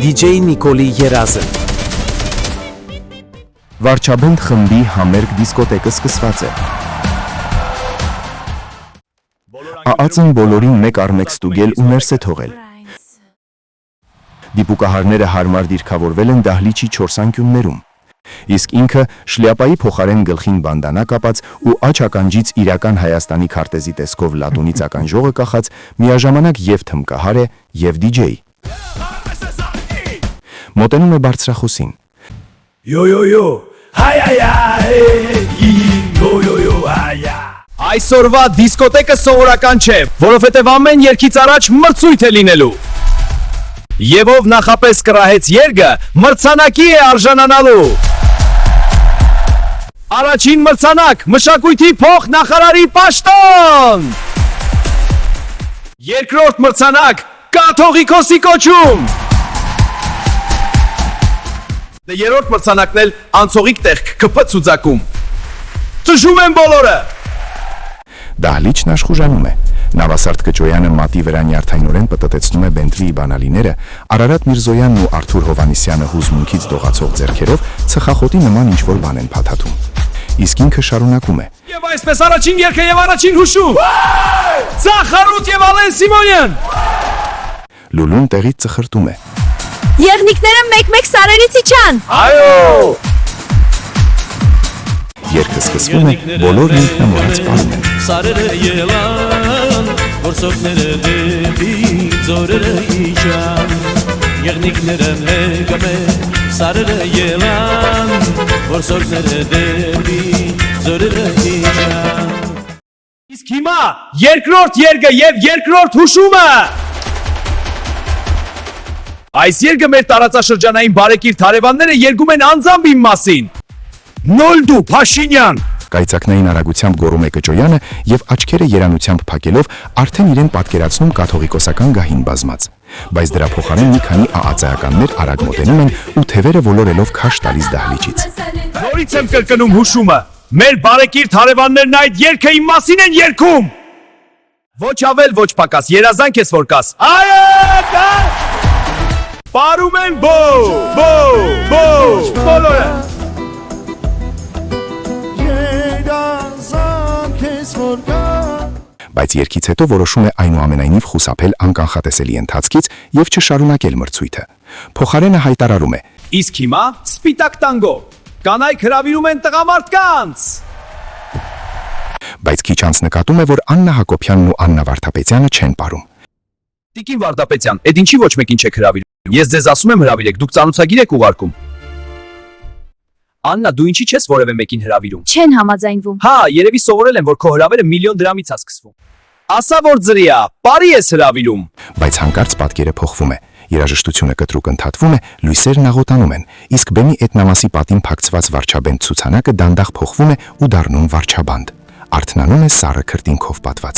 DJ Նիկոլի երազը Վարչաբենդ խմբի համերգ դիսկոտեկը սկսված է։ ԱԱՑ-ն բոլորին մեկ առ մեկ ստուգել ու ներս է թողել։ Դիպուկահարները հարմար դիրքավորվել են դահլիճի 4 անկյուններում։ Իսկ ինքը շլյապայի փոխարեն գլխին բանդանա կապած ու աջ ականջից իրական Հայաստանի քարտեզի տեսքով լատունից ականջողը կախած միաժամանակ եւ թմկահար է եւ DJ։ Մոտենում է բարձրախոսին։ Yo Այսօրվա դիսկոտեկը սովորական չէ, որովհետև ամեն երգից առաջ մրցույթ է լինելու։ Եվ ով նախապես կռահեց երգը, մրցանակի է արժանանալու։ Առաջին մրցանակ՝ մշակույթի փոխնախարարի պաշտոն։ Երկրորդ մրցանակ՝ կաթողիկոսի կոչում։ Երրորդ մրցանակն էլ անցողիկ տեղ ԿՓ ցուցակում։ Ծժում են բոլորը։ Դահլիճն աշխուժանում է։ Նավասարդ Կճոյանը մատի վրա նյարդայնորեն պտտեցնում է Բենթլիի բանալիները, Արարատ Միրզոյանն ու Արթուր Հովանիսյանը հուզմունքից դողացող ձեռքերով ծխախոտի նման ինչ-որ բան են փաթաթում։ Իսկ ինքը շարունակում է. Եվ այսպես առաջին երգը եւ առաջին հուշում։ Ծախարուտ եւ Ալեն Սիմոնյան։ Լուլուն տեղից ծխրտում է։ Եղնիկները մեկ-մեկ սարերից իջան։ Այո։ Երգը սկսվում է, բոլորն ինքնամոռաց պարում են։ Սարերը ելան, որսորդները դեպի ձորերը իջան, եղնիկները մեկ-մեկ սարերը ելան, որսորդները դեպի ձորերը իջան։ Իսկ հիմա երկրորդ երգը եւ երկրորդ հուշումը։ Այս երգը մեր տարածաշրջանային բարեկիր թարևանները երգում են անձամբ իմ մասին։ Նոլդու Փաշինյան։ Կայծակնային արագությամբ գոռում է Կճոյանը եւ աչքերը երանությամբ փակելով արդեն իրեն պատկերացնում կաթողիկոսական գահին բազմած։ Բայց դրա փոխարեն մի քանի ԱԱՑ-ականներ արագ մոտենում են ու թևերը ոլորելով քաշ տալիս դահլիճից։ Նորից եմ կրկնում հուշումը։ Մեր բարեկիր թարևաններն այդ երգը իմ մասին են երգում։ Ոչ ավել, ոչ պակաս, երազանք ես որ կաս։ Այո, պարում են բոլորը։ Բայց երգից հետո որոշում է այնուամենայնիվ խուսափել անկանխատեսելի ընթացքից եւ չշարունակել մրցույթը։ Փոխարենը հայտարարում է. Իսկ հիմա սպիտակ տանգո։ Կանայք հրավիրում են տղամարդկանց։ Բայց քիչ անց նկատում է, որ Աննա Հակոբյանն ու Աննա Վարդապետյանը չեն պարում։ Տիկին Վարդապետյան, այդ ինչի ոչ մեկին չեք հրավիրում։ Ես ձեզ ասում եմ հրավիրեք, դուք ծանոթագիր եք ուղարկում։ Աննա, դու ինչի չես որևէ մեկին հրավիրում։ Չեն համաձայնվում։ Հա, երևի սովորել են, որ քո հրավերը միլիոն դրամից է սկսվում։ Ասա որ ձրիա, բարի ես հրավիրում։ Բայց հանկարծ պատկերը փոխվում է։ Երաժշտությունը կտրուկ ընդհատվում է, լույսերն աղոտանում են, իսկ բեմի էթնամասի պատին փակցված վարչաբենդ ցուցանակը դանդաղ փոխվում է ու դառնում վարչաբանդ։ Արթնանում է սառը քրտինքով պատված։